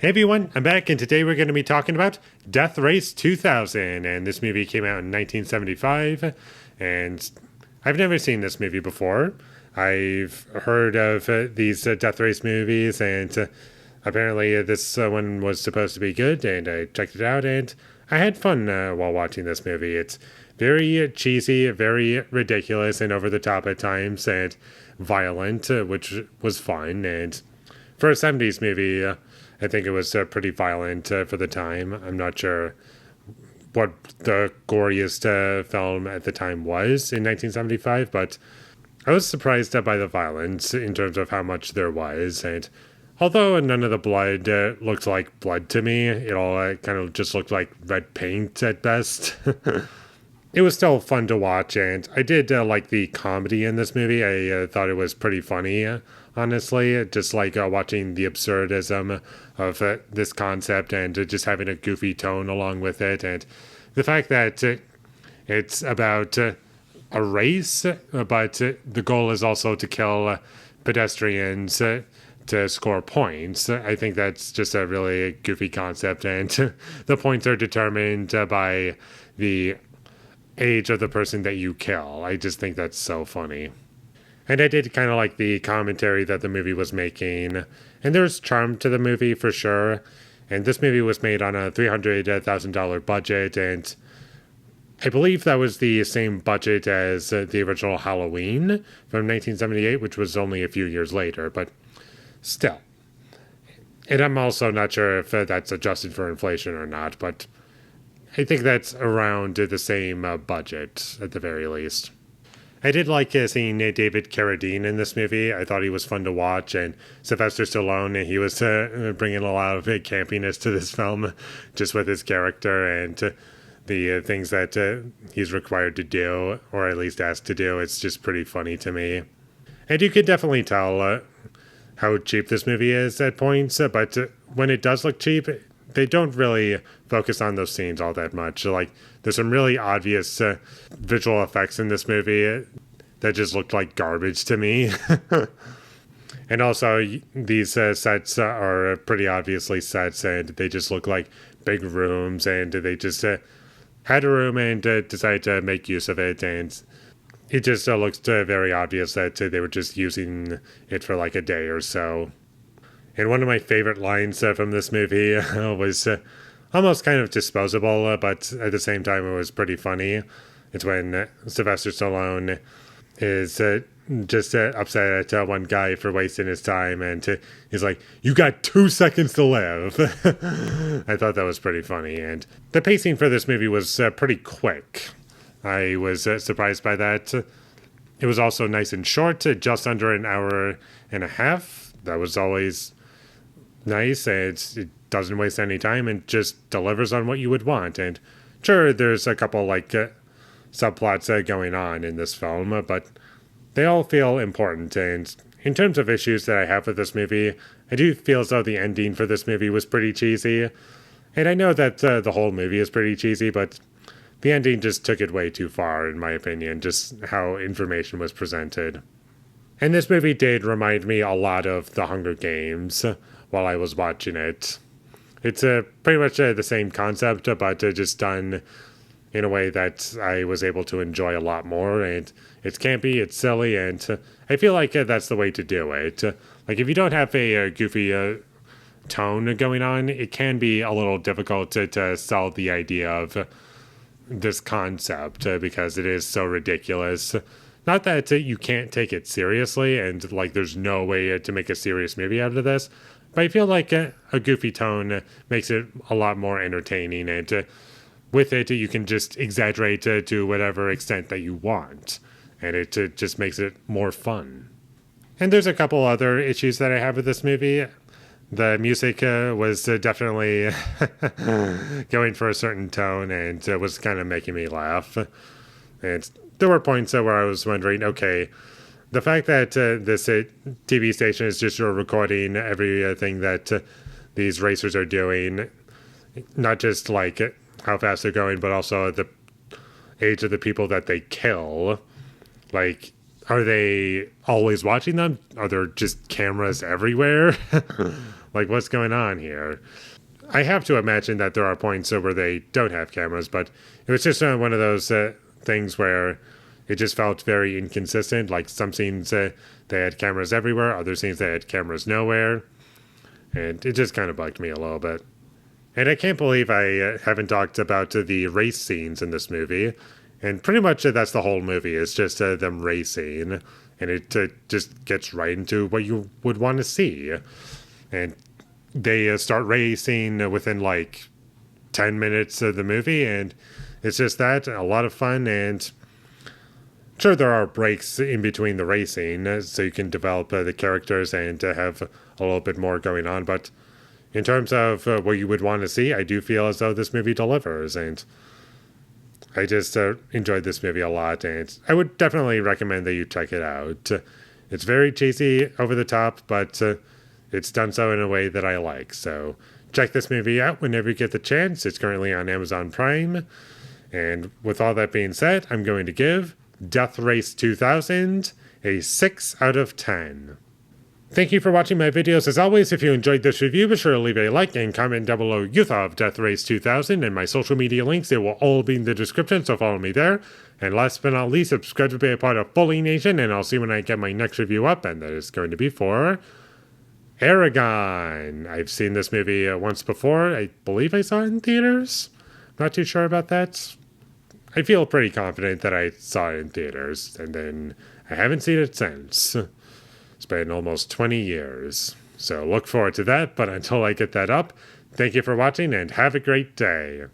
Hey everyone, I'm back, and today we're going to be talking about Death Race 2000. And this movie came out in 1975, and I've never seen this movie before. I've heard of these Death Race movies, and apparently this one was supposed to be good, and I checked it out, and I had fun while watching this movie. It's very cheesy, very ridiculous, and over the top at times, and violent, which was fun. And for a 70s movie, I think it was pretty violent for the time. I'm not sure what the goriest film at the time was in 1975, but I was surprised by the violence in terms of how much there was. And although none of the blood looked like blood to me, it all kind of just looked like red paint at best. It was still fun to watch, and I did like the comedy in this movie. I thought it was pretty funny, honestly. Just like watching the absurdism of this concept and just having a goofy tone along with it. And the fact that it's about a race, but the goal is also to kill pedestrians to score points. I think that's just a really goofy concept, and the points are determined by the age of the person that you kill. I just think that's so funny. And I did kind of like the commentary that the movie was making. And there's charm to the movie for sure. And this movie was made on a $300,000 budget. And I believe that was the same budget as the original Halloween from 1978, which was only a few years later. But still. And I'm also not sure if that's adjusted for inflation or not. But I think that's around the same budget, at the very least. I did like seeing David Carradine in this movie. I thought he was fun to watch, and Sylvester Stallone, he was bringing a lot of campiness to this film, just with his character and the things that he's required to do, or at least asked to do. It's just pretty funny to me. And you could definitely tell how cheap this movie is at points, but when it does look cheap, they don't really focus on those scenes all that much. Like, there's some really obvious visual effects in this movie that just looked like garbage to me. And also, these sets are pretty obviously sets, and they just look like big rooms, and they just had a room and decided to make use of it, and it just looks very obvious that they were just using it for like a day or so. And one of my favorite lines from this movie was almost kind of disposable, but at the same time it was pretty funny. It's when Sylvester Stallone is just upset at one guy for wasting his time, and he's like, "You got 2 seconds to live." I thought that was pretty funny, and the pacing for this movie was pretty quick. I was surprised by that. It was also nice and short, just under an hour and a half. That was always nice, and it doesn't waste any time and just delivers on what you would want. And sure, there's a couple like subplots going on in this film, but they all feel important. And in terms of issues that I have with this movie, I do feel as though the ending for this movie was pretty cheesy. And I know that the whole movie is pretty cheesy, but the ending just took it way too far, in my opinion, just how information was presented. And this movie did remind me a lot of The Hunger Games while I was watching it. It's pretty much the same concept, but just done in a way that I was able to enjoy a lot more. And it's campy, it's silly, and I feel like that's the way to do it. Like, if you don't have a goofy tone going on, it can be a little difficult to sell the idea of this concept because it is so ridiculous. Not that you can't take it seriously, and like there's no way to make a serious movie out of this, but I feel like a goofy tone makes it a lot more entertaining, and with it you can just exaggerate to whatever extent that you want, and it just makes it more fun. And there's a couple other issues that I have with this movie. The music was definitely going for a certain tone, and was kind of making me laugh. And there were points where I was wondering, okay, the fact that this TV station is just recording everything that these racers are doing, not just like how fast they're going, but also the age of the people that they kill. Like, are they always watching them? Are there just cameras everywhere? Like, what's going on here? I have to imagine that there are points where they don't have cameras, but it was just one of those things where it just felt very inconsistent. Like some scenes they had cameras everywhere, other scenes they had cameras nowhere, and it just kind of bugged me a little bit. And I can't believe I haven't talked about the race scenes in this movie. And pretty much that's the whole movie. It's just them racing. And it just gets right into what you would want to see. And they start racing within like 10 minutes of the movie. And it's just that, a lot of fun. And sure, there are breaks in between the racing so you can develop the characters and have a little bit more going on. But in terms of what you would want to see, I do feel as though this movie delivers, and I just enjoyed this movie a lot, and I would definitely recommend that you check it out. It's very cheesy, over the top, but it's done so in a way that I like. So check this movie out whenever you get the chance. It's currently on Amazon Prime, and with all that being said, I'm going to give Death Race 2000 a 6 out of 10. Thank you for watching my videos. As always, if you enjoyed this review, be sure to leave a like and comment down below your thought of Death Race 2000 and my social media links. They will all be in the description, so follow me there. And last but not least, subscribe to be a part of Foley Nation, and I'll see you when I get my next review up, and that is going to be for Aragon. I've seen this movie once before. I believe I saw it in theaters. Not too sure about that. I feel pretty confident that I saw it in theaters, and then I haven't seen it since. It's been almost 20 years. So look forward to that, but until I get that up, thank you for watching and have a great day.